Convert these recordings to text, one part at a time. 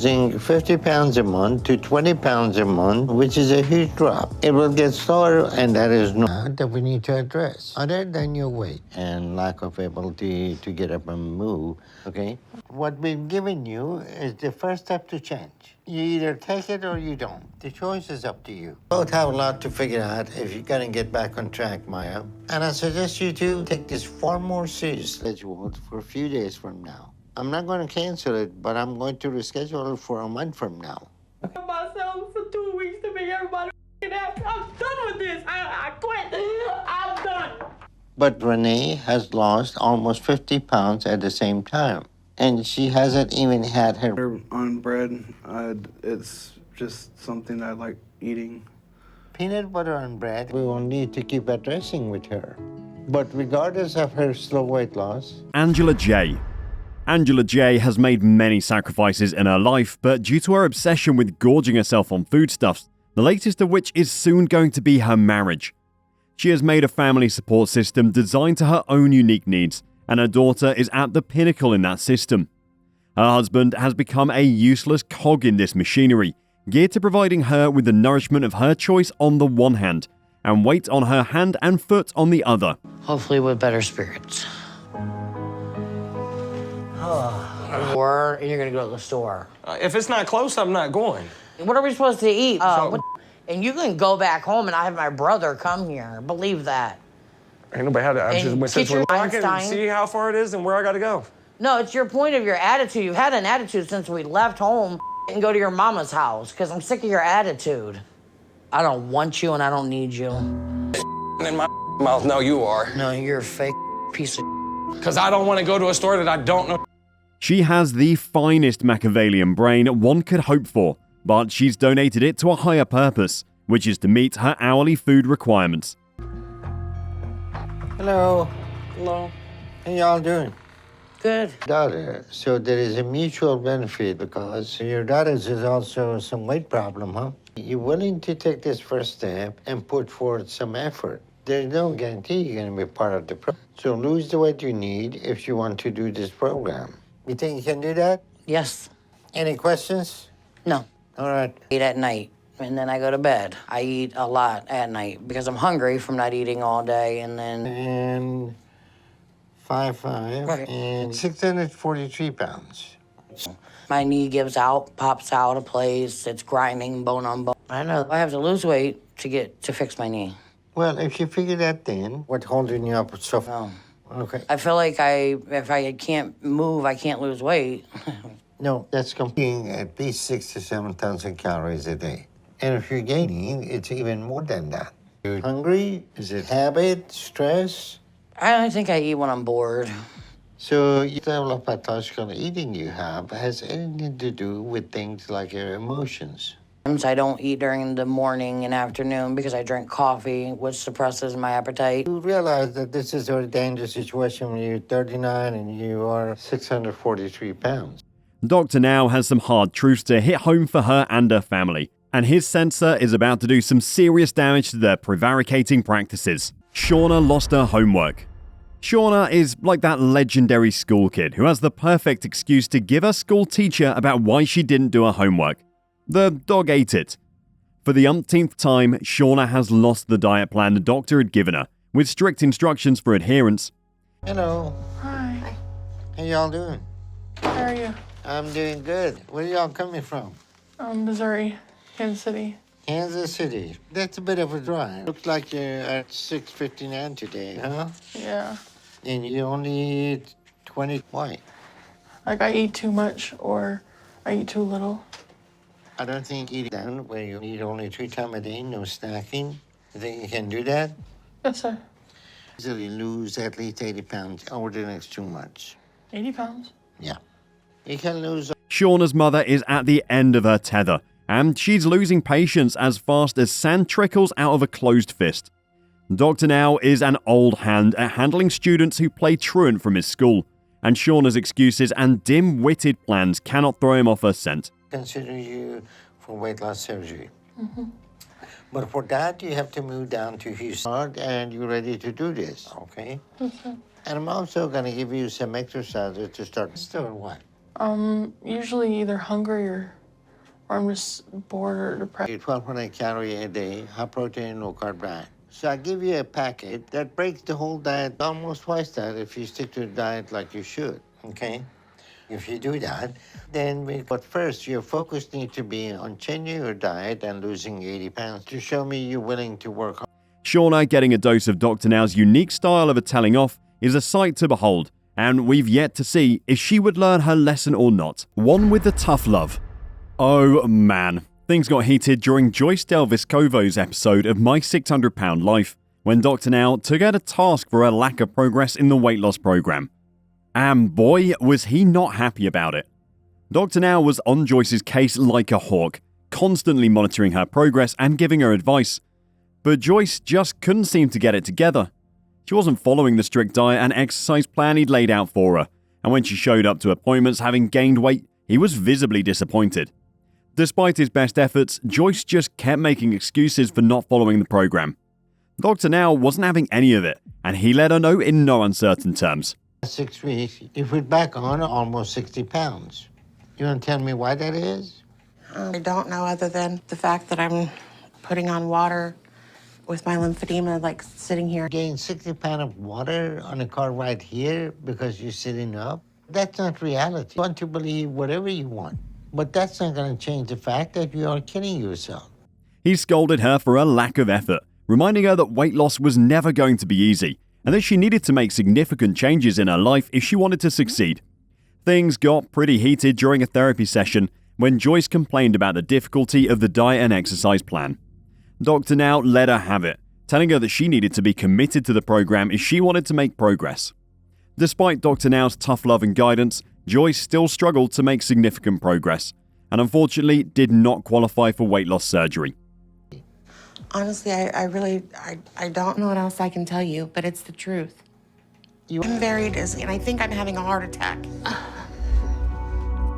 losing 50 pounds a month to 20 pounds a month, which is a huge drop. It will get slower, and that is not that we need to address, other than your weight and lack of ability to get up and move, okay? What we've given you is the first step to change. You either take it or you don't. The choice is up to you. Both have a lot to figure out if you're gonna get back on track, Maya. And I suggest you to take this far more seriously for a few days from now. I'm not going to cancel it, but I'm going to reschedule it for a month from now. Myself for 2 weeks to make everybody happy. I'm done with this. I quit. I'm done. But Renee has lost almost 50 pounds at the same time. And she hasn't even had her... On bread, it's just something I like eating. Peanut butter on bread, we will need to keep addressing with her. But regardless of her slow weight loss... Angela J. Angela J has made many sacrifices in her life, but due to her obsession with gorging herself on foodstuffs, the latest of which is soon going to be her marriage. She has made a family support system designed to her own unique needs, and her daughter is at the pinnacle in that system. Her husband has become a useless cog in this machinery, geared to providing her with the nourishment of her choice on the one hand, and weight on her hand and foot on the other. Hopefully with better spirits. Or you're gonna go to the store. If it's not close, I'm not going. What are we supposed to eat? And you can go back home and I have my brother come here. Believe that. Ain't nobody had to. I can Einstein. see how far it is and where I gotta go. No, it's your point of your attitude. You've had an attitude since we left home and go to your mama's house because I'm sick of your attitude. I don't want you and I don't need you. In my mouth, no, you are. No, you're a fake piece of. Because I don't want to go to a store that I don't know. She has the finest Machiavellian brain one could hope for, but she's donated it to a higher purpose, which is to meet her hourly food requirements. Hello. Hello. How y'all doing? Good. Daughter, so there is a mutual benefit because your daughter's is also some weight problem, huh? You're willing to take this first step and put forth some effort. There's no guarantee you're going to be part of the program. So lose the weight you need if you want to do this program. You think you can do that? Yes. Any questions? No. All right. I eat at night and then I go to bed. I eat a lot at night because I'm hungry from not eating all day and then... And 5'5", Right. and 643 pounds. My knee gives out, pops out of place, it's grinding bone on bone. I know, I have to lose weight to fix my knee. Well, if you figure that then, what's holding you up so far? No. Okay. I feel like if I can't move, I can't lose weight. No, that's completing at least 6,000 to 7,000 calories a day. And if you're gaining, it's even more than that. You're hungry? Is it habit, stress? I think I eat when I'm bored. So the level of pathological eating you have has anything to do with things like your emotions. I don't eat during the morning and afternoon because I drink coffee, which suppresses my appetite. You realize that this is a very dangerous situation when you're 39 and you are 643 pounds. Dr. Now has some hard truths to hit home for her and her family, and his sensor is about to do some serious damage to their prevaricating practices. Shauna lost her homework. Shauna is like that legendary school kid who has the perfect excuse to give her school teacher about why she didn't do her homework. The dog ate it. For the umpteenth time, Shauna has lost the diet plan the doctor had given her, with strict instructions for adherence. Hello. Hi. How y'all doing? How are you? I'm doing good. Where y'all coming from? Missouri, Kansas City. Kansas City. That's a bit of a drive. Looks like you're at 6:59 today, huh? Yeah. And you only eat 20. Why? Like I eat too much or I eat too little. I don't think eating down where you eat only 3 times a day, no snacking. You think you can do that? Yes, sir. Easily lose at least 80 pounds over the next 2 months. 80 pounds. Yeah. You can lose. Shauna's mother is at the end of her tether, and she's losing patience as fast as sand trickles out of a closed fist. Dr. Now is an old hand at handling students who play truant from his school, and Shauna's excuses and dim-witted plans cannot throw him off her scent. Consider you for weight loss surgery. Mm-hmm. But for that, you have to move down to Houston, and you're ready to do this, okay? Okay. And I'm also going to give you some exercises to start. Or what? Usually either hungry or I'm just bored or depressed. 1,200 calories a day, high protein, low carb diet. So I give you a packet that breaks the whole diet almost twice that if you stick to the diet like you should, okay? If you do that, but first your focus needs to be on changing your diet and losing 80 pounds to show me you're willing to work hard. Shauna getting a dose of Dr. Now's unique style of a telling off is a sight to behold, and we've yet to see if she would learn her lesson or not. One with the tough love. Oh man, things got heated during Joyce Del Vescovo's episode of My 600 Pound Life, when Dr. Now took her to task for her lack of progress in the weight loss program. And boy, was he not happy about it. Dr. Now was on Joyce's case like a hawk, constantly monitoring her progress and giving her advice. But Joyce just couldn't seem to get it together. She wasn't following the strict diet and exercise plan he'd laid out for her, and when she showed up to appointments having gained weight, he was visibly disappointed. Despite his best efforts, Joyce just kept making excuses for not following the program. Dr. Now wasn't having any of it, and he let her know in no uncertain terms. 6 weeks, you put back on almost 60 pounds. You want to tell me why that is? I don't know, other than the fact that I'm putting on water with my lymphedema, like sitting here. Gain 60 pounds of water on a car right here because you're sitting up? That's not reality. You want to believe whatever you want, but that's not going to change the fact that you are kidding yourself. He scolded her for her lack of effort, reminding her that weight loss was never going to be easy, and that she needed to make significant changes in her life if she wanted to succeed. Things got pretty heated during a therapy session when Joyce complained about the difficulty of the diet and exercise plan. Dr. Now let her have it, telling her that she needed to be committed to the program if she wanted to make progress. Despite Dr. Now's tough love and guidance, Joyce still struggled to make significant progress, and unfortunately did not qualify for weight loss surgery. Honestly, I don't know what else I can tell you, but it's the truth. I'm very dizzy, and I think I'm having a heart attack.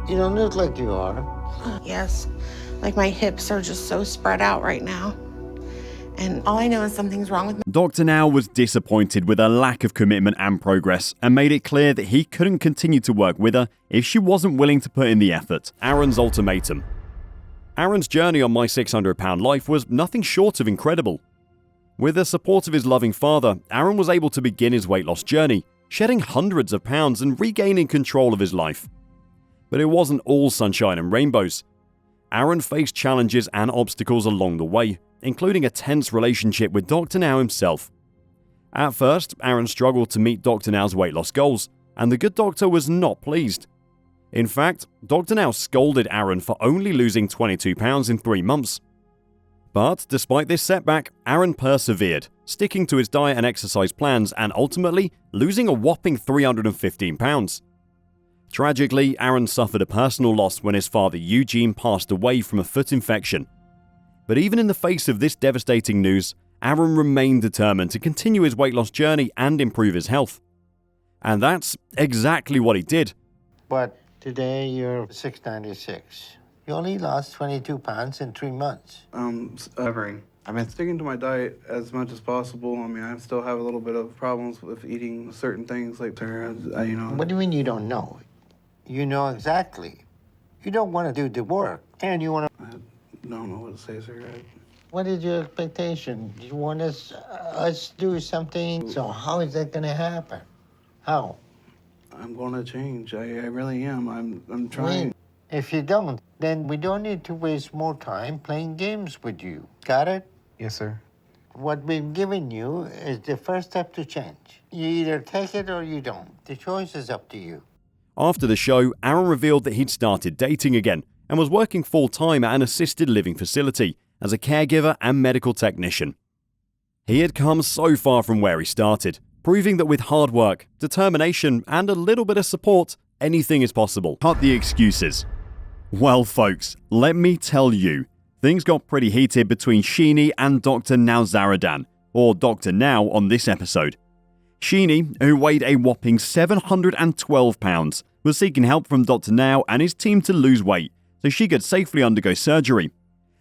You don't look like you are. Yes, like my hips are just so spread out right now. And all I know is something's wrong with me. Dr. Now was disappointed with her lack of commitment and progress, and made it clear that he couldn't continue to work with her if she wasn't willing to put in the effort. Aaron's ultimatum. Aaron's journey on My 600 Pound Life was nothing short of incredible. With the support of his loving father, Aaron was able to begin his weight loss journey, shedding hundreds of pounds and regaining control of his life. But it wasn't all sunshine and rainbows. Aaron faced challenges and obstacles along the way, including a tense relationship with Dr. Now himself. At first, Aaron struggled to meet Dr. Now's weight loss goals, and the good doctor was not pleased. In fact, Dr. Now scolded Aaron for only losing 22 pounds in 3 months. But despite this setback, Aaron persevered, sticking to his diet and exercise plans and ultimately losing a whopping 315 pounds. Tragically, Aaron suffered a personal loss when his father Eugene passed away from a foot infection. But even in the face of this devastating news, Aaron remained determined to continue his weight loss journey and improve his health. And that's exactly what he did. But today you're 696. You only lost 22 pounds in 3 months. Suffering. I've been sticking to my diet as much as possible. I mean, I still have a little bit of problems with eating certain things, like, What do you mean you don't know? You know exactly. You don't want to do the work, and you want to... I don't know what to say, sir. What is your expectation? You want us to do something? So how is that going to happen? How? I'm going to change. I really am. I'm trying. If you don't, then we don't need to waste more time playing games with you. Got it? Yes, sir. What we've given you is the first step to change. You either take it or you don't. The choice is up to you. After the show, Aaron revealed that he'd started dating again and was working full-time at an assisted living facility as a caregiver and medical technician. He had come so far from where he started, proving that with hard work, determination, and a little bit of support, anything is possible. Cut the excuses. Well, folks, let me tell you, things got pretty heated between Sheenie and Dr. Now Zaradan, or Dr. Now on this episode. Sheenie, who weighed a whopping 712 pounds, was seeking help from Dr. Now and his team to lose weight so she could safely undergo surgery.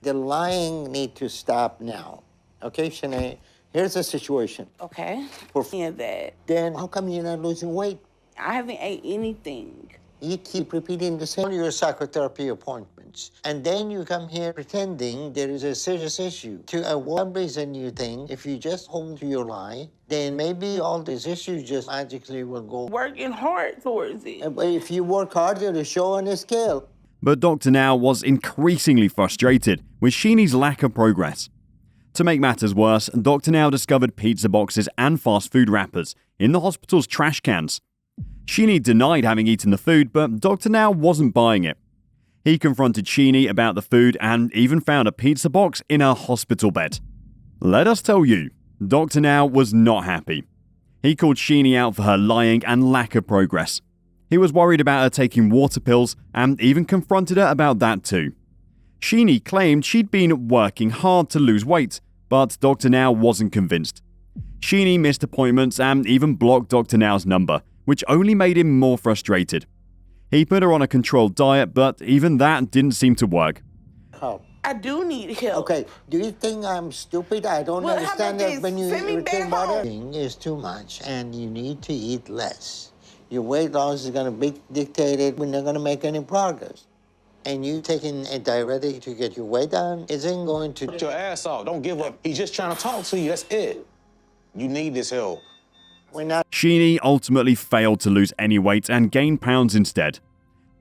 The lying need to stop now. Okay, Shanae? Here's the situation. Okay. For Yeah, that then how come you're not losing weight? I haven't ate anything. You keep repeating the same your psychotherapy appointments. And then you come here pretending there is a serious issue. To avoid reason you think if you just hold to your lie, then maybe all these issues just magically will go. Working hard towards it. But if you work harder to show on a scale. But Dr. Now was increasingly frustrated with Sheenie's lack of progress. To make matters worse, Dr. Now discovered pizza boxes and fast food wrappers in the hospital's trash cans. Sheenie denied having eaten the food, but Dr. Now wasn't buying it. He confronted Sheenie about the food and even found a pizza box in her hospital bed. Let us tell you, Dr. Now was not happy. He called Sheenie out for her lying and lack of progress. He was worried about her taking water pills and even confronted her about that too. Sheenie claimed she'd been working hard to lose weight, but Dr. Now wasn't convinced. Sheenie missed appointments and even blocked Dr. Now's number, which only made him more frustrated. He put her on a controlled diet, but even that didn't seem to work. How? I do need help. Okay, do you think I'm stupid? I don't Well, how understand about that this? when you Send me retain back water. home. Thing is too much, and you need to eat less. Your weight loss is going to be dictated. We're not going to make any progress. And you taking a diuretic to get your weight down isn't going to... Put your ass off. Don't give up. He's just trying to talk to you. That's it. You need this help. We're not... Sheenie ultimately failed to lose any weight and gained pounds instead.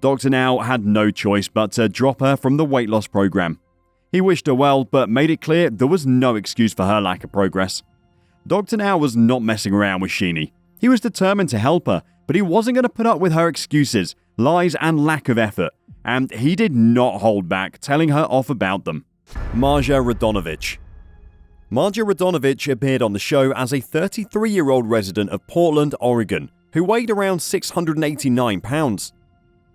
Dr. Now had no choice but to drop her from the weight loss program. He wished her well, but made it clear there was no excuse for her lack of progress. Dr. Now was not messing around with Sheenie. He was determined to help her, but he wasn't going to put up with her excuses, lies, and lack of effort. And he did not hold back, telling her off about them. Marja Radonovich. Marja Radonovich appeared on the show as a 33-year-old resident of Portland, Oregon, who weighed around 689 pounds.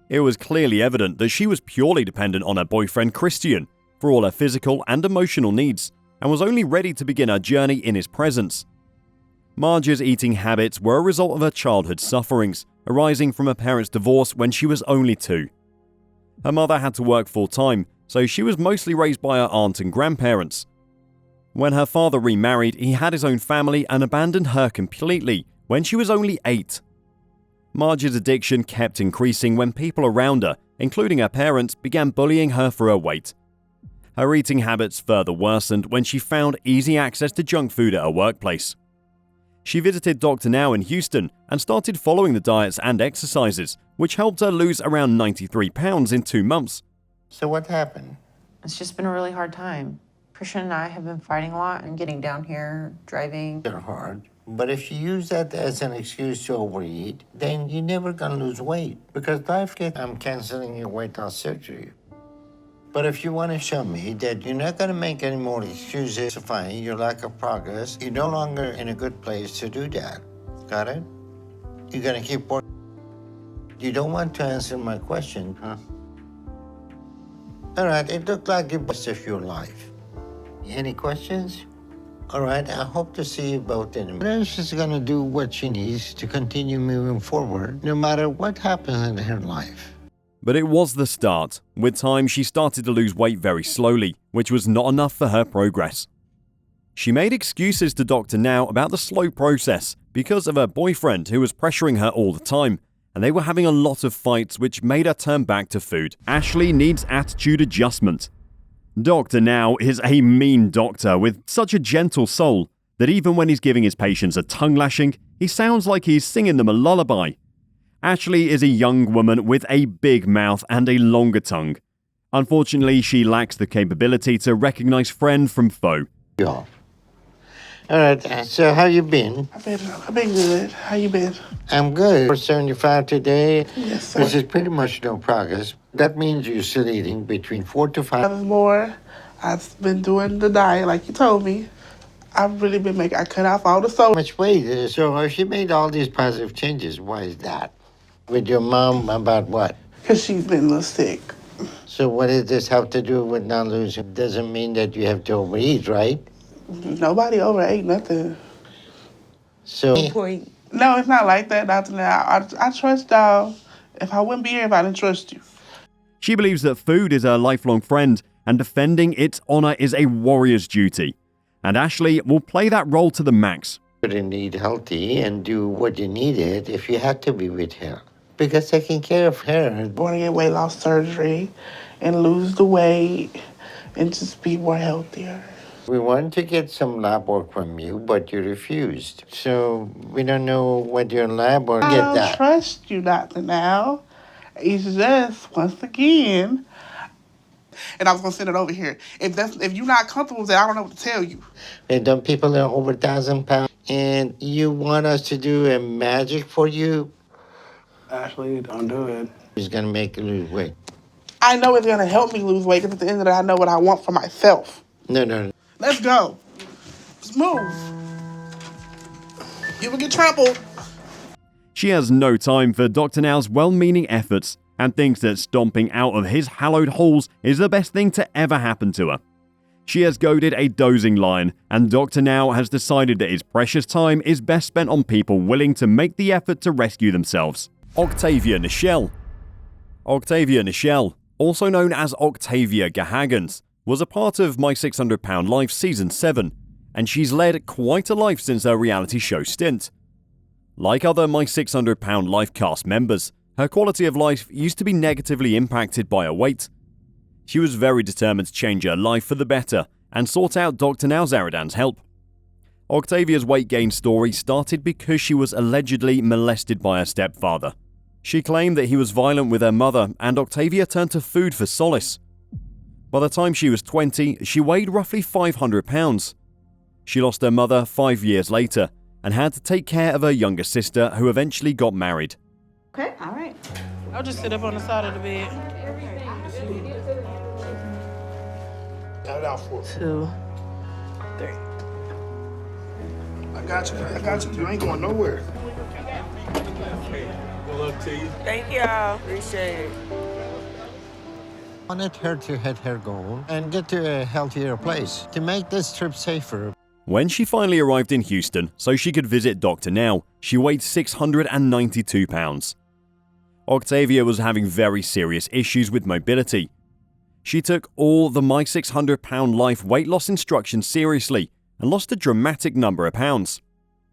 It was clearly evident that she was purely dependent on her boyfriend Christian for all her physical and emotional needs, and was only ready to begin her journey in his presence. Marja's eating habits were a result of her childhood sufferings, arising from her parents' divorce when she was only 2. Her mother had to work full-time, so she was mostly raised by her aunt and grandparents. When her father remarried, he had his own family and abandoned her completely when she was only 8. Marge's addiction kept increasing when people around her, including her parents, began bullying her for her weight. Her eating habits further worsened when she found easy access to junk food at her workplace. She visited Dr. Now in Houston and started following the diets and exercises, which helped her lose around 93 pounds in 2 months. So what happened? It's just been a really hard time. Christian and I have been fighting a lot and getting down here, driving. They're hard. But if you use that as an excuse to overeat, then you're never going to lose weight. Because I'm canceling your weight loss surgery. But if you want to show me that you're not going to make any more excuses to justify your lack of progress, you're no longer in a good place to do that. Got it? You're going to keep working. You don't want to answer my question, huh? All right, it looked like the best of your life. Any questions? All right, I hope to see you both in a minute. She's going to do what she needs to continue moving forward, no matter what happens in her life. But it was the start. With time, she started to lose weight very slowly, which was not enough for her progress. She made excuses to Dr. Now about the slow process because of her boyfriend who was pressuring her all the time, and they were having a lot of fights which made her turn back to food. Ashley needs attitude adjustment. Dr. Now is a mean doctor with such a gentle soul that even when he's giving his patients a tongue lashing, he sounds like he's singing them a lullaby. Ashley is a young woman with a big mouth and a longer tongue. Unfortunately, she lacks the capability to recognize friend from foe. Yeah. All right, so how you been? I've been good. How you been? I'm good. For 75 today, Yes, sir. which is pretty much no progress. That means you're still eating between 4 to 5. More. I've been doing the diet like you told me. I've really been I cut off all the soda. Much weight. So if she made all these positive changes, why is that? With your mom about what? Because she's been a little sick. So what does this have to do with not losing? Doesn't mean that you have to overeat, right? Nobody overate nothing. So No, it's not like that, Dr. Now. I trust y'all. If I wouldn't be here if I didn't trust you. She believes that food is her lifelong friend and defending its honor is a warrior's duty. And Ashley will play that role to the max. couldn't eat healthy and do what you needed if you had to be with her. because taking care of her. I want to get weight loss surgery and lose the weight and just be more healthier. We wanted to get some lab work from you, but you refused. So we don't know what your lab work I get don't that. trust you, Dr. Now. It's just, once again, and I was gonna send it over here. If you're not comfortable with it, I don't know what to tell you. And then people are over 1,000 pounds, and you want us to do a magic for you? Ashley, don't do it. It's gonna make you lose weight. I know it's gonna help me lose weight because at the end of the day, I know what I want for myself. No. Let's go. Let's move. You will get trampled. She has no time for Dr. Now's well-meaning efforts and thinks that stomping out of his hallowed halls is the best thing to ever happen to her. She has goaded a dozing lion, and Dr. Now has decided that his precious time is best spent on people willing to make the effort to rescue themselves. Octavia Nichelle. Octavia Nichelle, also known as Octavia Gahagans, was a part of My 600 Pound Life Season 7, and she's led quite a life since her reality show stint. Like other My 600 Pound Life cast members, her quality of life used to be negatively impacted by her weight. She was very determined to change her life for the better and sought out Dr. Nowzaradan's help. Octavia's weight gain story started because she was allegedly molested by her stepfather. She claimed that he was violent with her mother, and Octavia turned to food for solace. By the time she was 20, she weighed roughly 500 pounds. She lost her mother 5 years later and had to take care of her younger sister, who eventually got married. Okay, all right. I'll just sit up on the side of the bed. Count it out for 2, 3. I got you. You ain't going nowhere. Thank y'all. Appreciate it. Wanted her to hit her goal and get to a healthier place to make this trip safer. When she finally arrived in Houston so she could visit Dr. Now, she weighed 692 pounds. Octavia was having very serious issues with mobility. She took all the My 600 Pound Life weight loss instructions seriously and lost a dramatic number of pounds.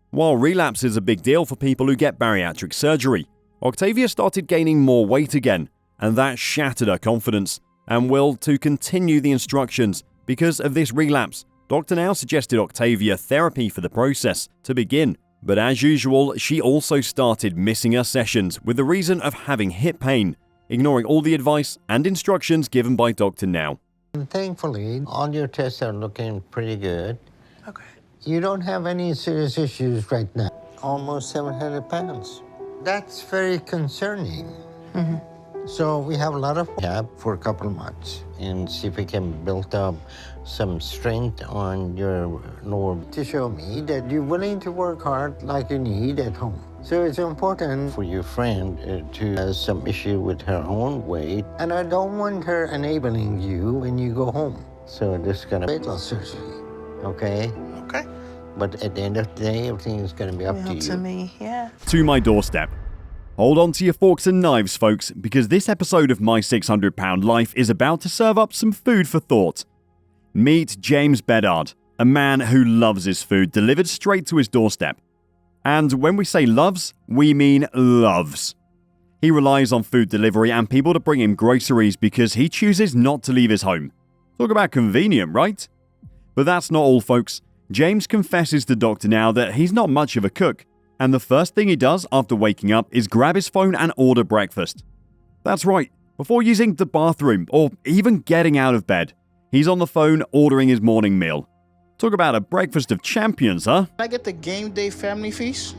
While relapse is a big deal for people who get bariatric surgery, Octavia started gaining more weight again, and that shattered her confidence and will to continue the instructions. Because of this relapse, Dr. Now suggested Octavia therapy for the process to begin, but as usual, she also started missing her sessions with the reason of having hip pain, ignoring all the advice and instructions given by Dr. Now. And thankfully, all your tests are looking pretty good. Okay. You don't have any serious issues right now. Almost 700 pounds. That's very concerning. So we have a lot of rehab for a couple of months and see if we can build up some strength on your lower to show me that you're willing to work hard like you need at home. So it's important for your friend to have some issue with her own weight, and I don't want her enabling you when you go home. So this is gonna be weight loss surgery, okay? Okay. But at the end of the day, everything is gonna be up to you. To me, yeah. To my doorstep. Hold on to your forks and knives, folks, because this episode of My 600 Pound Life is about to serve up some food for thought. Meet James Bedard, a man who loves his food delivered straight to his doorstep. And when we say loves, we mean loves. He relies on food delivery and people to bring him groceries because he chooses not to leave his home. Talk about convenient, right? But that's not all, folks. James confesses to Dr. Now that he's not much of a cook, and the first thing he does after waking up is grab his phone and order breakfast. That's right, before using the bathroom or even getting out of bed, he's on the phone ordering his morning meal. Talk about a breakfast of champions, huh? Can I get the game day family feast?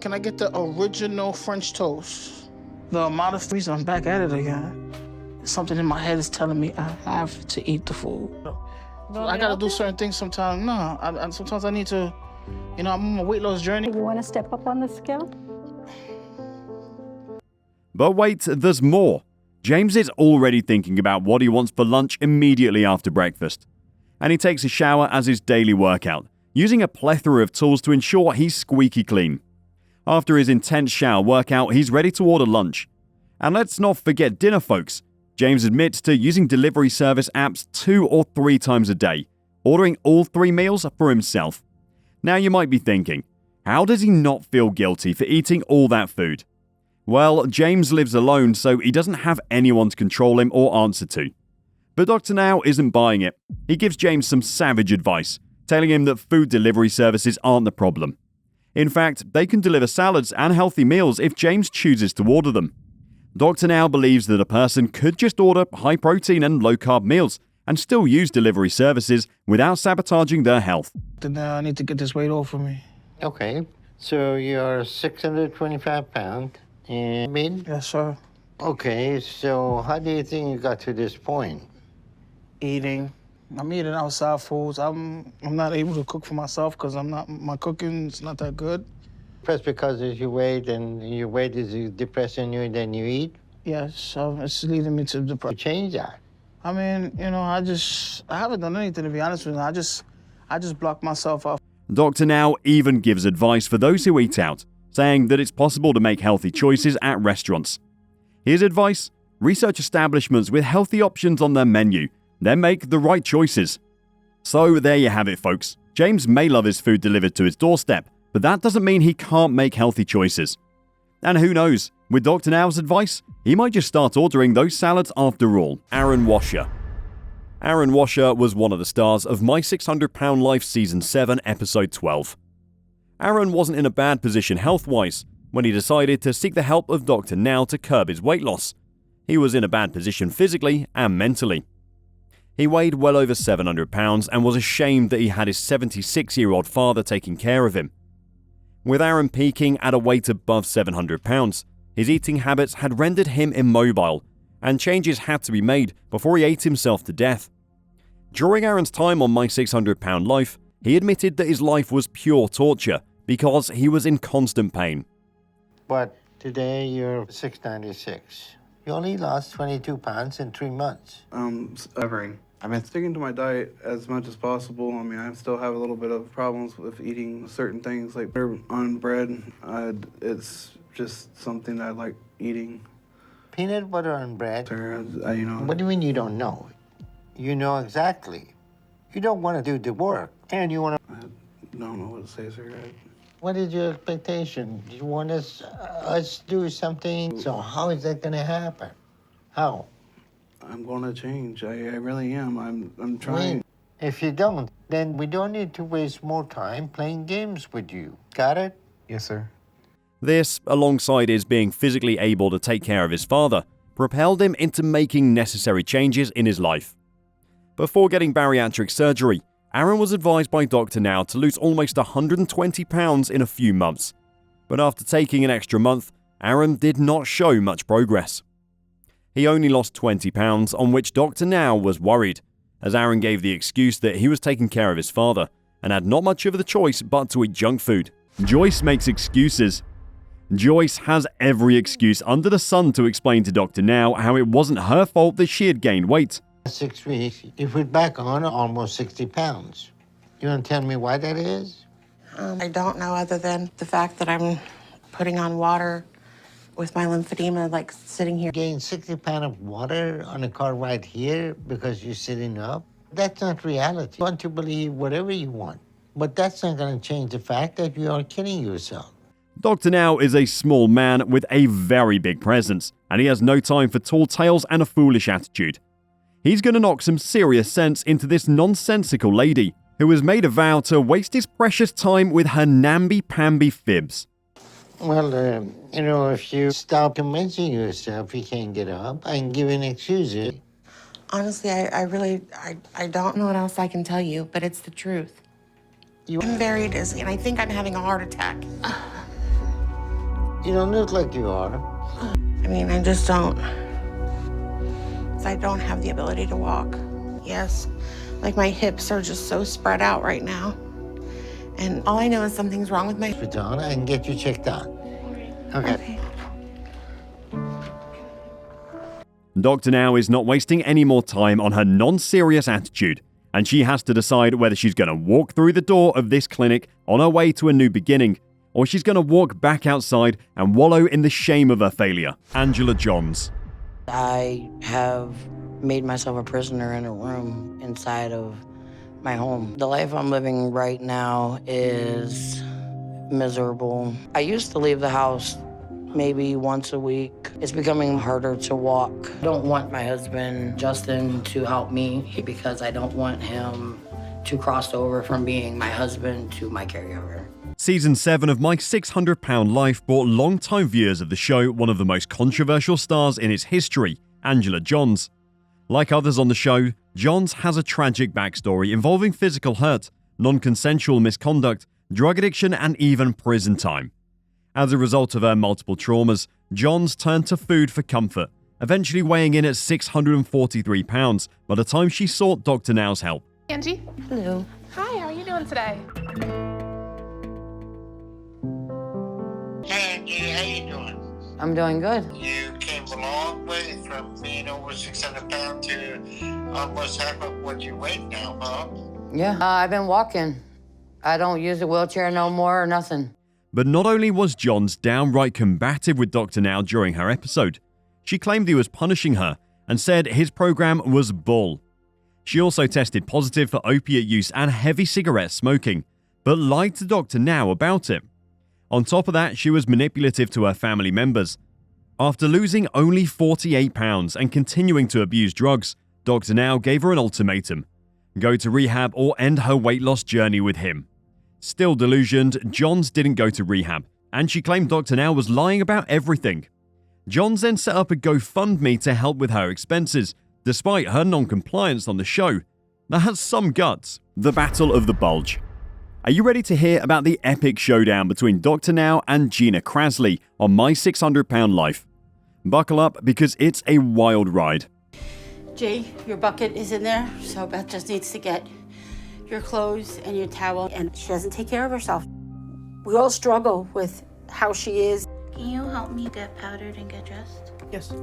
Can I get the original French toast? The amount of freeze, I'm back at it again. Something in my head is telling me I have to eat the food. I gotta do certain things sometimes. No, sometimes I need to, I'm on a weight loss journey. You want to step up on the scale? But wait, there's more. James is already thinking about what he wants for lunch immediately after breakfast. And he takes a shower as his daily workout, using a plethora of tools to ensure he's squeaky clean. After his intense shower workout, he's ready to order lunch. And let's not forget dinner, folks. James admits to using delivery service apps 2 or 3 times a day, ordering all 3 meals for himself. Now you might be thinking, how does he not feel guilty for eating all that food? Well, James lives alone, so he doesn't have anyone to control him or answer to. But Dr. Now isn't buying it. He gives James some savage advice, telling him that food delivery services aren't the problem. In fact, they can deliver salads and healthy meals if James chooses to order them. Dr. Now believes that a person could just order high-protein and low-carb meals and still use delivery services without sabotaging their health. Then I need to get this weight off of me. Okay, so you're 625 pounds and mid? Yes, sir. Okay, so how do you think you got to this point? Eating. I'm eating outside foods. I'm not able to cook for myself because my cooking's not that good. First because of your weight, and your weight is depressing you, and then you eat? Yes, it's leading me to depression. Change that. I mean, you know, I haven't done anything, to be honest with you. I just blocked myself out. Dr. Now even gives advice for those who eat out, saying that it's possible to make healthy choices at restaurants. His advice: research establishments with healthy options on their menu, then make the right choices. So there you have it, folks. James may love his food delivered to his doorstep, but that doesn't mean he can't make healthy choices. And who knows, with Dr. Now's advice, he might just start ordering those salads after all. Aaron Washer. Aaron Washer was one of the stars of My 600 Pound Life Season 7, Episode 12. Aaron wasn't in a bad position health-wise when he decided to seek the help of Dr. Now to curb his weight loss. He was in a bad position physically and mentally. He weighed well over 700 pounds and was ashamed that he had his 76-year-old father taking care of him. With Aaron peaking at a weight above 700 pounds, his eating habits had rendered him immobile, and changes had to be made before he ate himself to death. During Aaron's time on My 600 Pound Life, he admitted that his life was pure torture because he was in constant pain. But today you're 696. You only lost 22 pounds in 3 months. Severing. I've been sticking to my diet as much as possible. I mean, I still have a little bit of problems with eating certain things, like on bread. It's just something that I like eating. Peanut butter on bread? Sir, you know. What do you mean you don't know? You know exactly. You don't want to do the work, and you want to... I don't know what to say, sir. What is your expectation? Do you want us do something? So how is that going to happen? How? I'm going to change. I really am. I'm trying. If you don't, then we don't need to waste more time playing games with you. Got it? Yes, sir. This, alongside his being physically able to take care of his father, propelled him into making necessary changes in his life. Before getting bariatric surgery, Aaron was advised by Dr. Now to lose almost 120 pounds in a few months. But after taking an extra month, Aaron did not show much progress. He only lost 20 pounds, on which Dr. Now was worried, as Aaron gave the excuse that he was taking care of his father and had not much of the choice but to eat junk food. Joyce makes excuses. Joyce has every excuse under the sun to explain to Dr. Now how it wasn't her fault that she had gained weight. 6 weeks, you put back on almost 60 pounds. You want to tell me why that is? I don't know, other than the fact that I'm putting on water with my lymphedema, like sitting here. Gain 60 pounds of water on a car right here because you're sitting up? That's not reality. You want to believe whatever you want, but that's not going to change the fact that you are kidding yourself. Dr. Now is a small man with a very big presence, and he has no time for tall tales and a foolish attitude. He's going to knock some serious sense into this nonsensical lady who has made a vow to waste his precious time with her namby-pamby fibs. Well, if you stop convincing yourself you can't get up and giving excuses. Honestly, I don't know what else I can tell you, but it's the truth. I'm very dizzy, and I think I'm having a heart attack. You don't look like you are. I mean, I just don't. I don't have the ability to walk. Yes, like my hips are just so spread out right now. And all I know is something's wrong with my... Hospital and get you checked out. Okay. Dr. Now is not wasting any more time on her non-serious attitude, and she has to decide whether she's going to walk through the door of this clinic on her way to a new beginning, or she's going to walk back outside and wallow in the shame of her failure. Angela Johns. I have made myself a prisoner in a room inside of my home. The life I'm living right now is miserable. I used to leave the house maybe once a week. It's becoming harder to walk. I don't want my husband, Justin, to help me because I don't want him to cross over from being my husband to my caregiver. Season 7 of My 600-Pound Life brought longtime viewers of the show one of the most controversial stars in its history, Angela Johns. Like others on the show, Johns has a tragic backstory involving physical hurt, non-consensual misconduct, drug addiction, and even prison time. As a result of her multiple traumas, Johns turned to food for comfort, eventually weighing in at 643 pounds by the time she sought Dr. Now's help. Angie. Hello. Hi, how are you doing today? Hey, Angie, how you doing? I'm doing good. You came a long way from being over 600 pounds to almost half of what you weigh now, huh? Yeah, I've been walking. I don't use a wheelchair no more or nothing. But not only was Johns downright combative with Dr. Now during her episode, she claimed he was punishing her and said his program was bull. She also tested positive for opiate use and heavy cigarette smoking, but lied to Dr. Now about it. On top of that, she was manipulative to her family members. After losing only 48 pounds and continuing to abuse drugs, Dr. Now gave her an ultimatum: go to rehab or end her weight loss journey with him. Still delusioned, Johns didn't go to rehab, and she claimed Dr. Now was lying about everything. Johns then set up a GoFundMe to help with her expenses, despite her non-compliance on the show. That's some guts. The Battle of the Bulge. Are you ready to hear about the epic showdown between Dr. Now and Gina Krasley on My 600-Pound Life? Buckle up because it's a wild ride. Jay, your bucket is in there, so Beth just needs to get your clothes and your towel, and she doesn't take care of herself. We all struggle with how she is. Can you help me get powdered and get dressed? Yes.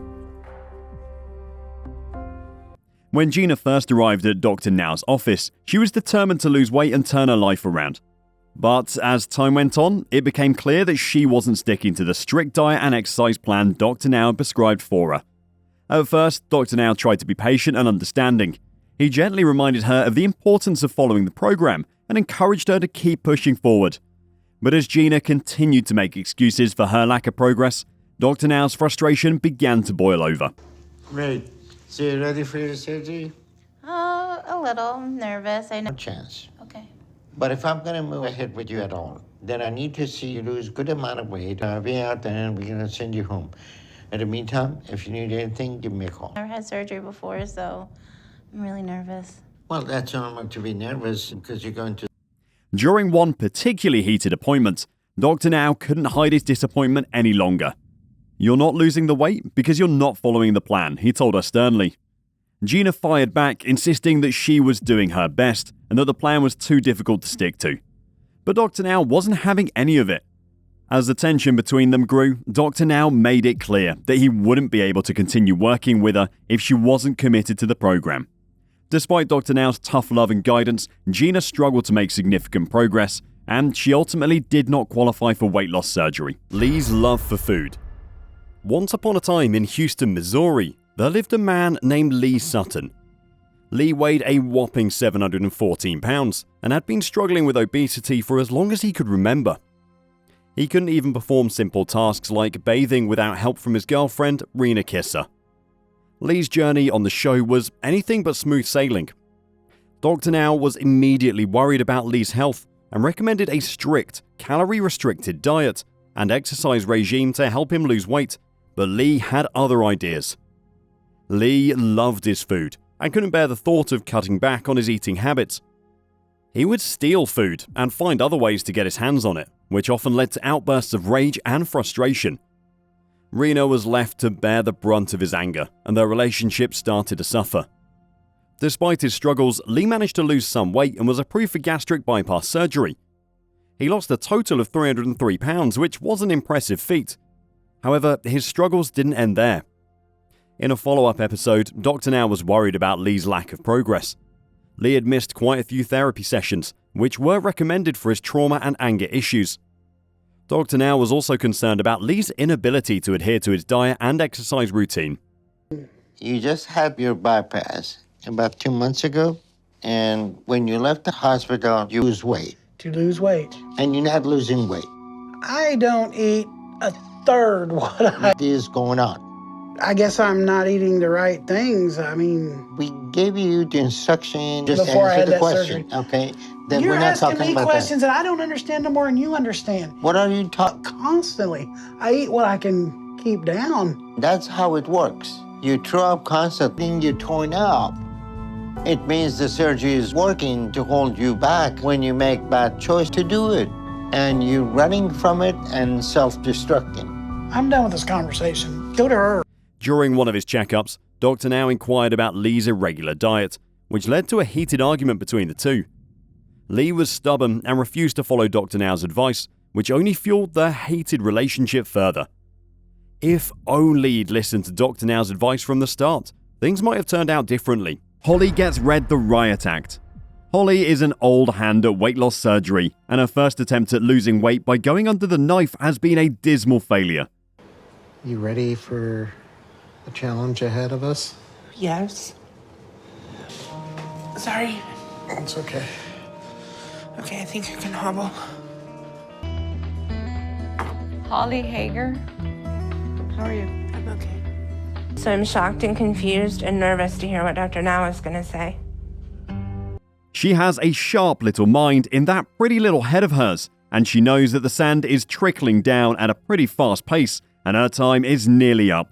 When Gina first arrived at Dr. Now's office, she was determined to lose weight and turn her life around. But as time went on, it became clear that she wasn't sticking to the strict diet and exercise plan Dr. Now prescribed for her. At first, Dr. Now tried to be patient and understanding. He gently reminded her of the importance of following the program and encouraged her to keep pushing forward. But as Gina continued to make excuses for her lack of progress, Dr. Now's frustration began to boil over. Great. So you ready for your surgery? A little. I'm nervous. I know. No chance. Okay. But if I'm going to move ahead with you at all, then I need to see you lose good amount of weight. I'll be out there and we're going to send you home. In the meantime, if you need anything, give me a call. Never had surgery before, so I'm really nervous. Well, that's normal to be nervous because you're going to... During one particularly heated appointment, Dr. Now couldn't hide his disappointment any longer. "You're not losing the weight because you're not following the plan," he told her sternly. Gina fired back, insisting that she was doing her best and that the plan was too difficult to stick to. But Dr. Now wasn't having any of it. As the tension between them grew, Dr. Now made it clear that he wouldn't be able to continue working with her if she wasn't committed to the program. Despite Dr. Now's tough love and guidance, Gina struggled to make significant progress, and she ultimately did not qualify for weight loss surgery. Lee's love for food. Once upon a time in Houston, Missouri, there lived a man named Lee Sutton. Lee weighed a whopping 714 pounds and had been struggling with obesity for as long as he could remember. He couldn't even perform simple tasks like bathing without help from his girlfriend, Rena Kisser. Lee's journey on the show was anything but smooth sailing. Dr. Now was immediately worried about Lee's health and recommended a strict, calorie-restricted diet and exercise regime to help him lose weight, but Lee had other ideas. Lee loved his food and couldn't bear the thought of cutting back on his eating habits. He would steal food and find other ways to get his hands on it, which often led to outbursts of rage and frustration. Rena was left to bear the brunt of his anger, and their relationship started to suffer. Despite his struggles, Lee managed to lose some weight and was approved for gastric bypass surgery. He lost a total of 303 pounds, which was an impressive feat. However, his struggles didn't end there. In a follow-up episode, Dr. Now was worried about Lee's lack of progress. Lee had missed quite a few therapy sessions, which were recommended for his trauma and anger issues. Dr. Now was also concerned about Lee's inability to adhere to his diet and exercise routine. You just had your bypass about 2 months ago, and when you left the hospital, you lose weight. To lose weight. And you're not losing weight. I don't eat a 1/3 what is going on. I guess I'm not eating the right things. I mean, We gave you the instruction. Just before I answer had the that question, surgery. okay? Then You're we're not asking talking me about questions that I don't understand no more than you understand. What are you talking? Constantly. I eat what I can keep down. That's how it works. You throw up constantly, you're throwing up. It means the surgery is working to hold you back when you make bad choice to do it. And you're running from it and self-destructing. I'm done with this conversation. Go to her. During one of his checkups, Dr. Now inquired about Lee's irregular diet, which led to a heated argument between the two. Lee was stubborn and refused to follow Dr. Now's advice, which only fueled their hated relationship further. If only he'd listened to Dr. Now's advice from the start, things might have turned out differently. Holly gets read the Riot Act. Holly is an old hand at weight loss surgery, and her first attempt at losing weight by going under the knife has been a dismal failure. You ready for the challenge ahead of us? Yes. Sorry. It's okay. Okay, I think I can hobble. Holly Hager. How are you? I'm okay. So I'm shocked and confused and nervous to hear what Dr. Now is going to say. She has a sharp little mind in that pretty little head of hers, and she knows that the sand is trickling down at a pretty fast pace, and her time is nearly up.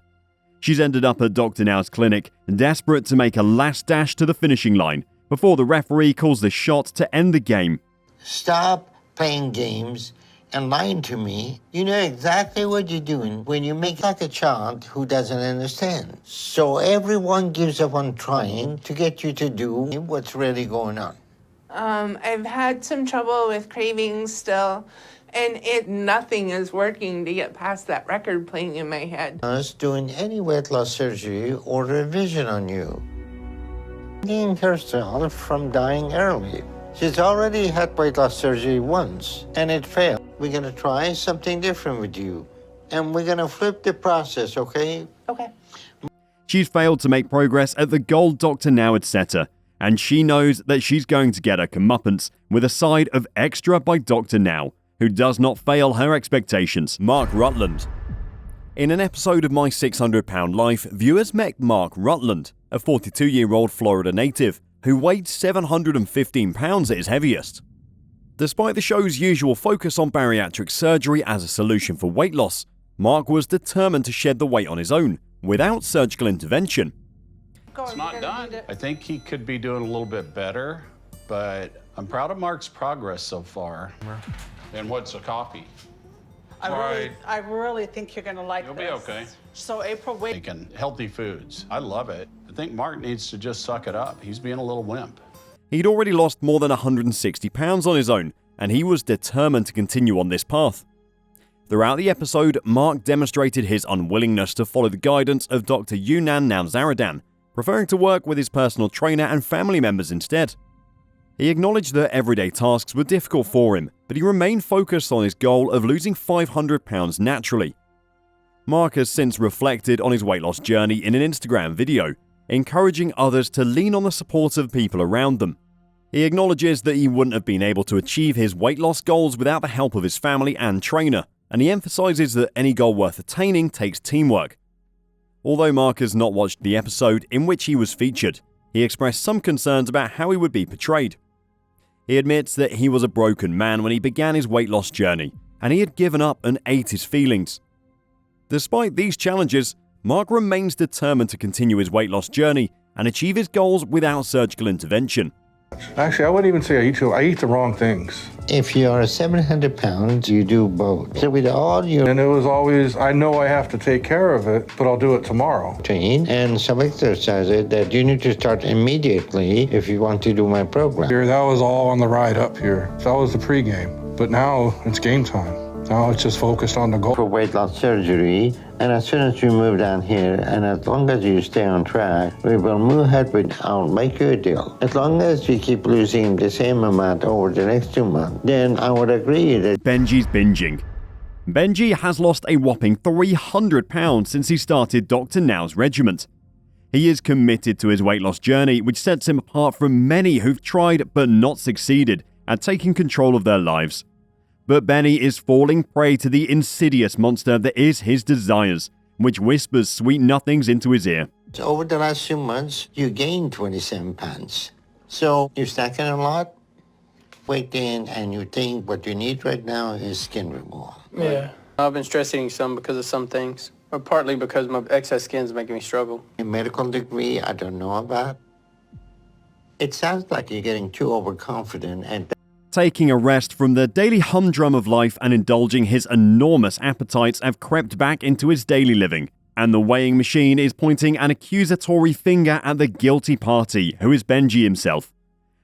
She's ended up at Dr. Now's clinic, desperate to make a last dash to the finishing line before the referee calls the shot to end the game. Stop playing games and lying to me. You know exactly what you're doing when you make like a child who doesn't understand. So everyone gives up on trying to get you to do what's really going on. I've had some trouble with cravings still, and nothing is working to get past that record playing in my head. Us doing any weight loss surgery or revision on you. Keeping herself from dying early. She's already had weight loss surgery once, and it failed. We're gonna try something different with you, and we're gonna flip the process, okay? Okay. She's failed to make progress at the goal Dr. Now had set her, and she knows that she's going to get her comeuppance with a side of extra by Dr. Now, who does not fail her expectations. Mark Rutland. In an episode of My 600-Pound Life, viewers met Mark Rutland, a 42-year-old Florida native who weighed 715 pounds at his heaviest. Despite the show's usual focus on bariatric surgery as a solution for weight loss, Mark was determined to shed the weight on his own, without surgical intervention. It's not done. I think he could be doing a little bit better, but I'm proud of Mark's progress so far. And what's a coffee? I really think you're gonna like You'll this. be okay. So April, wait. Making healthy foods. I love it. I think Mark needs to just suck it up. He's being a little wimp. He'd already lost more than 160 pounds on his own, and he was determined to continue on this path. Throughout the episode, Mark demonstrated his unwillingness to follow the guidance of Dr. Yunan Namzaradan, preferring to work with his personal trainer and family members instead. He acknowledged that everyday tasks were difficult for him, but he remained focused on his goal of losing 500 pounds naturally. Mark has since reflected on his weight loss journey in an Instagram video, encouraging others to lean on the support of people around them. He acknowledges that he wouldn't have been able to achieve his weight loss goals without the help of his family and trainer, and he emphasizes that any goal worth attaining takes teamwork. Although Mark has not watched the episode in which he was featured, he expressed some concerns about how he would be portrayed. He admits that he was a broken man when he began his weight loss journey, and he had given up and ate his feelings. Despite these challenges, Mark remains determined to continue his weight loss journey and achieve his goals without surgical intervention. Actually, I wouldn't even say I eat the wrong things. If you are 700 pounds, you do both. So with all your... And it was always, I know I have to take care of it, but I'll do it tomorrow. And some exercises that you need to start immediately if you want to do my program. That was all on the ride up here. That was the pregame. But now it's game time. Now it's just focused on the goal. For weight loss surgery, and as soon as you move down here, and as long as you stay on track, we will move ahead with, I'll make you a deal. As long as you keep losing the same amount over the next 2 months, then I would agree that... Benji's binging. Benji has lost a whopping 300 pounds since he started Dr. Now's regiment. He is committed to his weight loss journey, which sets him apart from many who've tried but not succeeded at taking control of their lives. But Benny is falling prey to the insidious monster that is his desires, which whispers sweet nothings into his ear. So over the last few months, you gained 27 pounds. So you're stacking a lot, weight gain, and you think what you need right now is skin removal. Yeah. I've been stress eating some because of some things, or partly because my excess skin is making me struggle. A medical degree I don't know about. It sounds like you're getting too overconfident and Taking a rest from the daily humdrum of life and indulging his enormous appetites have crept back into his daily living, and the weighing machine is pointing an accusatory finger at the guilty party, who is Benji himself.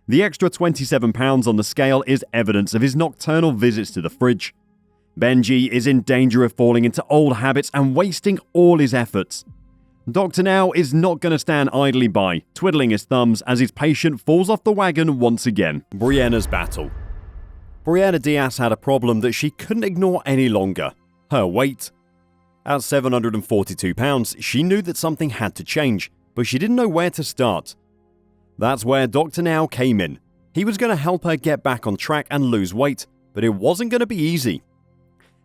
The extra 27 pounds on the scale is evidence of his nocturnal visits to the fridge. Benji is in danger of falling into old habits and wasting all his efforts. Dr. Now is not going to stand idly by, twiddling his thumbs as his patient falls off the wagon once again. Brianna's battle. Brianna Diaz had a problem that she couldn't ignore any longer: her weight. At 742 pounds, she knew that something had to change, but she didn't know where to start. That's where Dr. Now came in. He was going to help her get back on track and lose weight, but it wasn't going to be easy.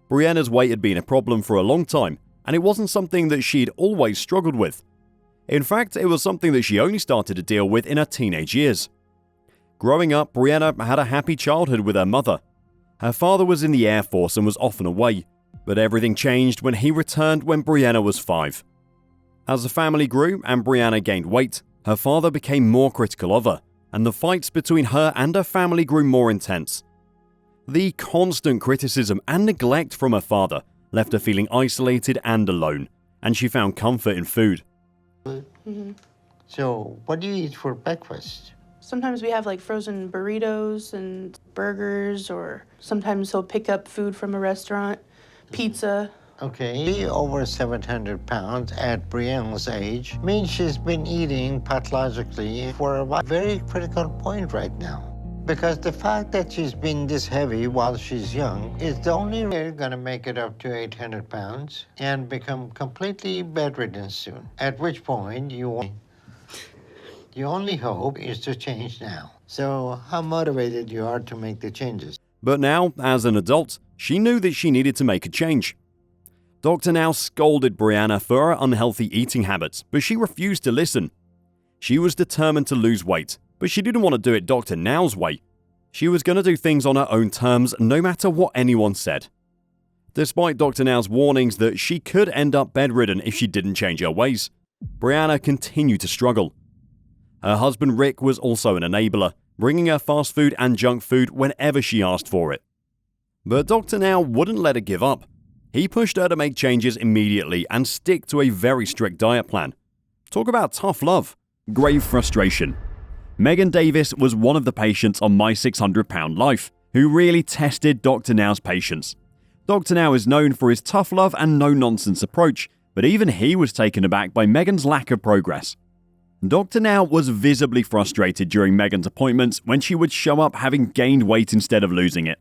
Brianna's weight had been a problem for a long time, and it wasn't something that she'd always struggled with. In fact, it was something that she only started to deal with in her teenage years. Growing up, Brianna had a happy childhood with her mother. Her father was in the Air Force and was often away, but everything changed when he returned when Brianna was 5. As the family grew and Brianna gained weight, her father became more critical of her, and the fights between her and her family grew more intense. The constant criticism and neglect from her father left her feeling isolated and alone, and she found comfort in food. Mm-hmm. So, what do you eat for breakfast? Sometimes we have like frozen burritos and burgers, or sometimes he'll pick up food from a restaurant, pizza. Okay, over 700 pounds at Brianna's age means she's been eating pathologically for a very critical point right now. Because the fact that she's been this heavy while she's young is the only way going to make it up to 800 pounds and become completely bedridden soon. At which point, your only hope is to change now. So how motivated you are to make the changes? But now, as an adult, she knew that she needed to make a change. Dr. Now scolded Brianna for her unhealthy eating habits, but she refused to listen. She was determined to lose weight, but she didn't want to do it Dr. Now's way. She was going to do things on her own terms, no matter what anyone said. Despite Dr. Now's warnings that she could end up bedridden if she didn't change her ways, Brianna continued to struggle. Her husband Rick was also an enabler, bringing her fast food and junk food whenever she asked for it. But Dr. Now wouldn't let her give up. He pushed her to make changes immediately and stick to a very strict diet plan. Talk about tough love. Grave frustration. Megan Davis was one of the patients on My 600 Pound Life, who really tested Dr. Now's patience. Dr. Now is known for his tough love and no-nonsense approach, but even he was taken aback by Megan's lack of progress. Dr. Now was visibly frustrated during Megan's appointments when she would show up having gained weight instead of losing it.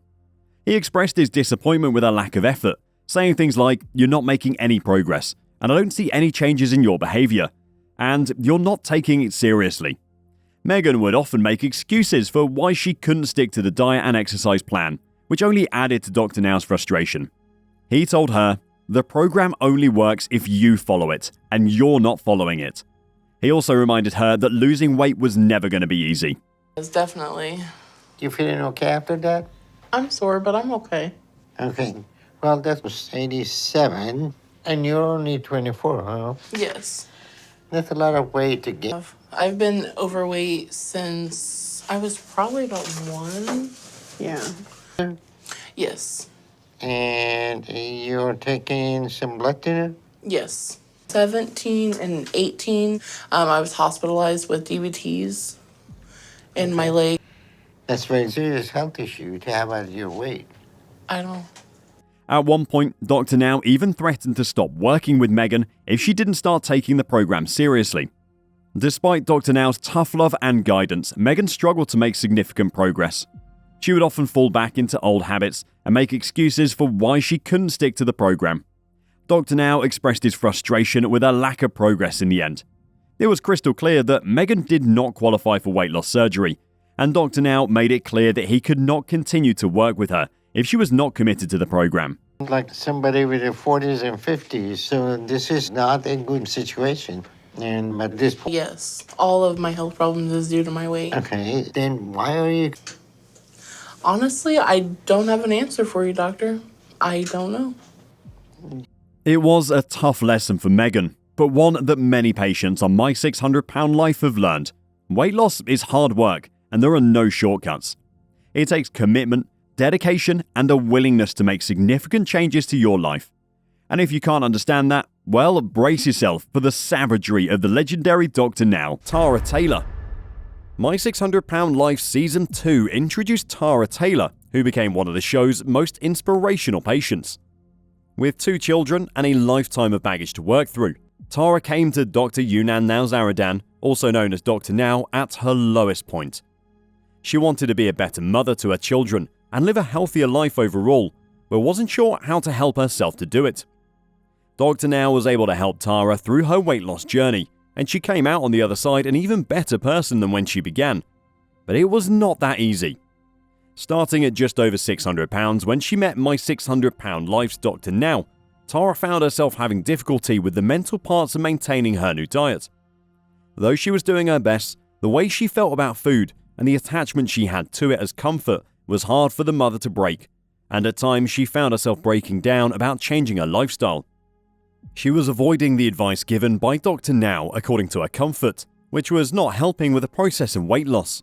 He expressed his disappointment with her lack of effort, saying things like, "You're not making any progress, and I don't see any changes in your behavior, and you're not taking it seriously." Megan would often make excuses for why she couldn't stick to the diet and exercise plan, which only added to Dr. Now's frustration. He told her, "The program only works if you follow it, and you're not following it." He also reminded her that losing weight was never going to be easy. It's definitely. You feeling okay after that? I'm sore, but I'm okay. Okay. Well, that was 87, and you're only 24, huh? Yes. That's a lot of weight to gain. I've been overweight since I was probably about 1. Yeah. Yes. And you're taking some blood thinner? Yes. 17 and 18, I was hospitalized with DVTs in my leg. That's a very serious health issue to have at your weight. I don't. At one point, Dr. Now even threatened to stop working with Megan if she didn't start taking the program seriously. Despite Dr. Now's tough love and guidance, Megan struggled to make significant progress. She would often fall back into old habits and make excuses for why she couldn't stick to the program. Dr. Now expressed his frustration with her lack of progress in the end. It was crystal clear that Megan did not qualify for weight loss surgery, and Dr. Now made it clear that he could not continue to work with her if she was not committed to the program. Like somebody with the 40s and 50s, so this is not a good situation. And at this point, Yes, all of my health problems is due to my weight. okay, then why are you? Honestly, I don't have an answer for you, doctor. I don't know. It was a tough lesson for Megan, but one that many patients on My 600 Pound Life have learned. Weight loss is hard work, and there are no shortcuts. It takes commitment, dedication, and a willingness to make significant changes to your life. And if you can't understand that, well, brace yourself for the savagery of the legendary Dr. Now, Tara Taylor. My 600 Pound Life Season 2 introduced Tara Taylor, who became one of the show's most inspirational patients. With 2 children and a lifetime of baggage to work through, Tara came to Dr. Yunan Now-Zaradan, also known as Dr. Now, at her lowest point. She wanted to be a better mother to her children and live a healthier life overall, but wasn't sure how to help herself to do it. Dr. Now was able to help Tara through her weight loss journey, and she came out on the other side an even better person than when she began. But it was not that easy. Starting at just over 600 pounds when she met My 600 Pound Life's Dr. Now, Tara found herself having difficulty with the mental parts of maintaining her new diet. Though she was doing her best, the way she felt about food and the attachment she had to it as comfort was hard for the mother to break, and at times she found herself breaking down about changing her lifestyle. She was avoiding the advice given by Dr. Now according to her comfort, which was not helping with the process of weight loss.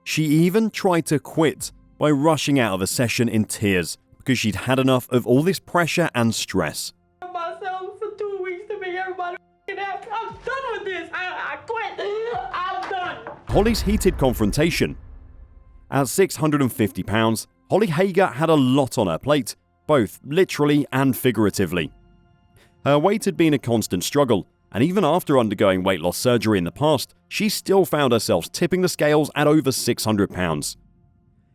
She even tried to quit by rushing out of a session in tears because she'd had enough of all this pressure and stress. Myself for 2 weeks to make everybody happy. I'm done with this. I quit. I'm done. Holly's heated confrontation. At 650 pounds, Holly Hager had a lot on her plate, both literally and figuratively. Her weight had been a constant struggle, and even after undergoing weight loss surgery in the past, she still found herself tipping the scales at over 600 pounds.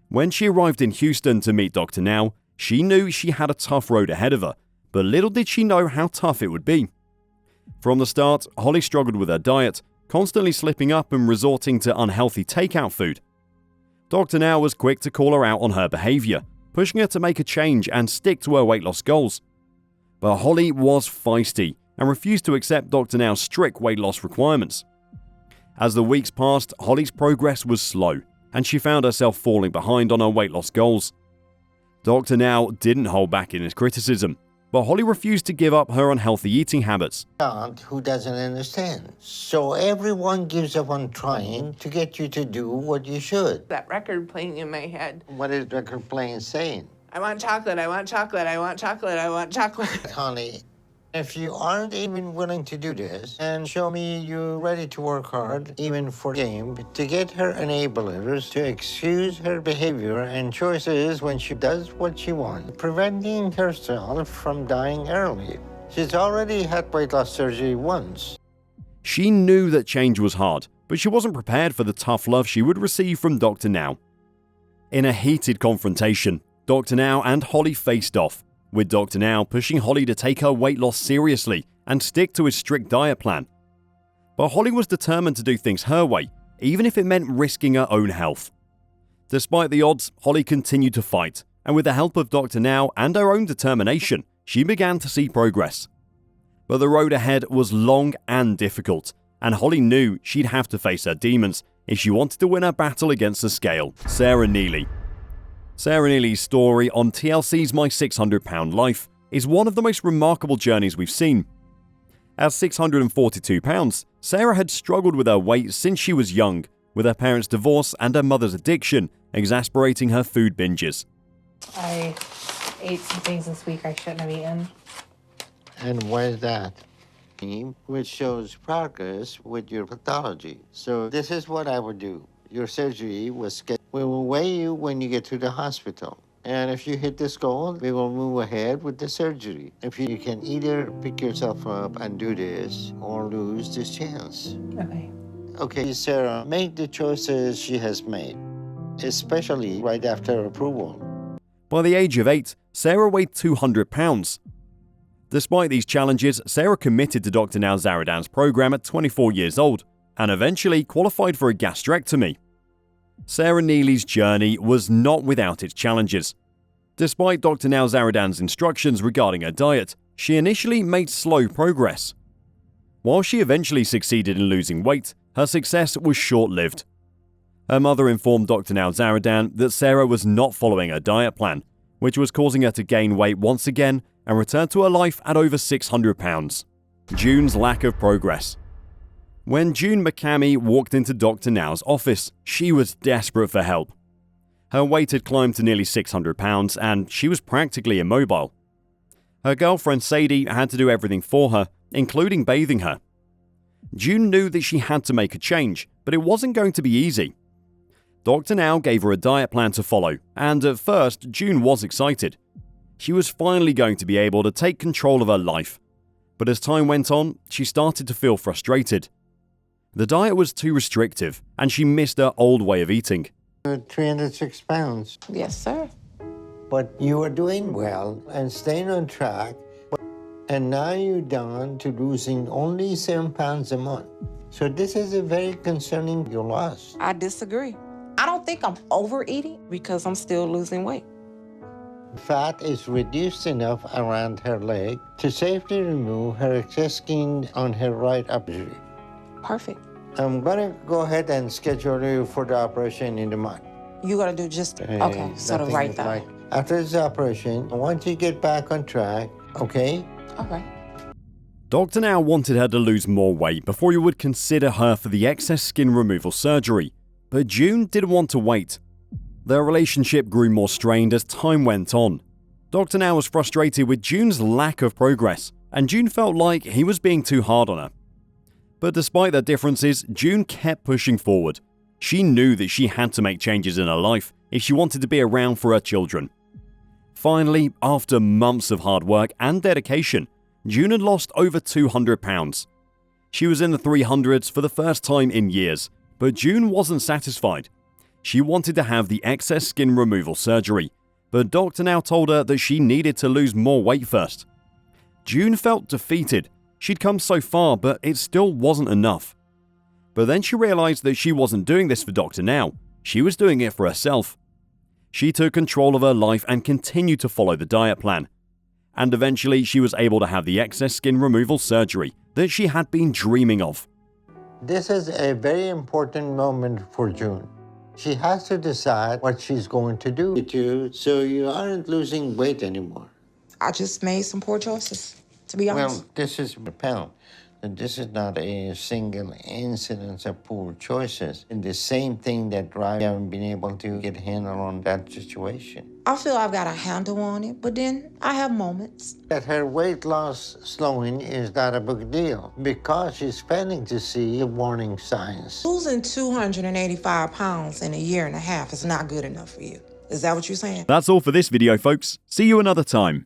When she arrived in Houston to meet Dr. Now, she knew she had a tough road ahead of her, but little did she know how tough it would be. From the start, Holly struggled with her diet, constantly slipping up and resorting to unhealthy takeout food. Dr. Now was quick to call her out on her behavior, pushing her to make a change and stick to her weight loss goals. But Holly was feisty and refused to accept Dr. Now's strict weight loss requirements. As the weeks passed, Holly's progress was slow, and she found herself falling behind on her weight loss goals. Dr. Now didn't hold back in his criticism, but Holly refused to give up her unhealthy eating habits. Who doesn't understand. So everyone gives up on trying to get you to do what you should. That record playing in my head. What is record playing saying? I want chocolate, I want chocolate, I want chocolate, I want chocolate. Honey, if you aren't even willing to do this and show me you're ready to work hard, even for game, to get her enablers to excuse her behavior and choices when she does what she wants, preventing herself from dying early. She's already had weight loss surgery once. She knew that change was hard, but she wasn't prepared for the tough love she would receive from Dr. Now. In a heated confrontation, Dr. Now and Holly faced off, with Dr. Now pushing Holly to take her weight loss seriously and stick to his strict diet plan. But Holly was determined to do things her way, even if it meant risking her own health. Despite the odds, Holly continued to fight, and with the help of Dr. Now and her own determination, she began to see progress. But the road ahead was long and difficult, and Holly knew she'd have to face her demons if she wanted to win her battle against the scale. Sarah Neely. Sarah Neely's story on TLC's My 600 Pound Life is one of the most remarkable journeys we've seen. At 642 pounds, Sarah had struggled with her weight since she was young, with her parents' divorce and her mother's addiction exasperating her food binges. I ate some things this week I shouldn't have eaten. And why is that? Which shows progress with your pathology. So this is what I would do. Your surgery was scheduled. We will weigh you when you get to the hospital. And if you hit this goal, we will move ahead with the surgery. If you can either pick yourself up and do this or lose this chance. Okay. Okay, Sarah, make the choices she has made, especially right after approval. By the age of 8, Sarah weighed 200 pounds. Despite these challenges, Sarah committed to Dr. Now-Zaradan's program at 24 years old and eventually qualified for a gastrectomy. Sarah Neely's journey was not without its challenges. Despite Dr. Nowzaradan's instructions regarding her diet, she initially made slow progress. While she eventually succeeded in losing weight, her success was short-lived. Her mother informed Dr. Nowzaradan that Sarah was not following her diet plan, which was causing her to gain weight once again and return to her life at over 600 pounds. June's lack of progress. When June McCamey walked into Dr. Now's office, she was desperate for help. Her weight had climbed to nearly 600 pounds and she was practically immobile. Her girlfriend Sadie had to do everything for her, including bathing her. June knew that she had to make a change, but it wasn't going to be easy. Dr. Now gave her a diet plan to follow, and at first, June was excited. She was finally going to be able to take control of her life. But as time went on, she started to feel frustrated. The diet was too restrictive, and she missed her old way of eating. 306 pounds. Yes, sir. But you are doing well and staying on track. And now you're down to losing only 7 pounds a month. So this is a very concerning your loss. I disagree. I don't think I'm overeating because I'm still losing weight. Fat is reduced enough around her leg to safely remove her excess skin on her right upper. Perfect. I'm gonna go ahead and schedule you for the operation in the month. You gotta do just, okay, so the nothing right thigh. like- After this operation, once you get back on track, okay? Okay. Dr. Now wanted her to lose more weight before he would consider her for the excess skin removal surgery, but June didn't want to wait. Their relationship grew more strained as time went on. Dr. Now was frustrated with June's lack of progress, and June felt like he was being too hard on her. But despite their differences, June kept pushing forward. She knew that she had to make changes in her life if she wanted to be around for her children. Finally, after months of hard work and dedication, June had lost over 200 pounds. She was in the 300s for the first time in years, but June wasn't satisfied. She wanted to have the excess skin removal surgery, but Dr. Now told her that she needed to lose more weight first. June felt defeated. She'd come so far, but it still wasn't enough. But then she realized that she wasn't doing this for Dr. Now. She was doing it for herself. She took control of her life and continued to follow the diet plan. And eventually, she was able to have the excess skin removal surgery that she had been dreaming of. This is a very important moment for June. She has to decide what she's going to do with you so you aren't losing weight anymore. I just made some poor choices, to be honest. Well, this is a pound. And this is not a single incidence of poor choices. And the same thing that drives you haven't been able to get a handle on that situation. I feel I've got a handle on it, but then I have moments. That her weight loss slowing is not a big deal because she's planning to see warning signs. Losing 285 pounds in a year and a half is not good enough for you. Is that what you're saying? That's all for this video, folks. See you another time.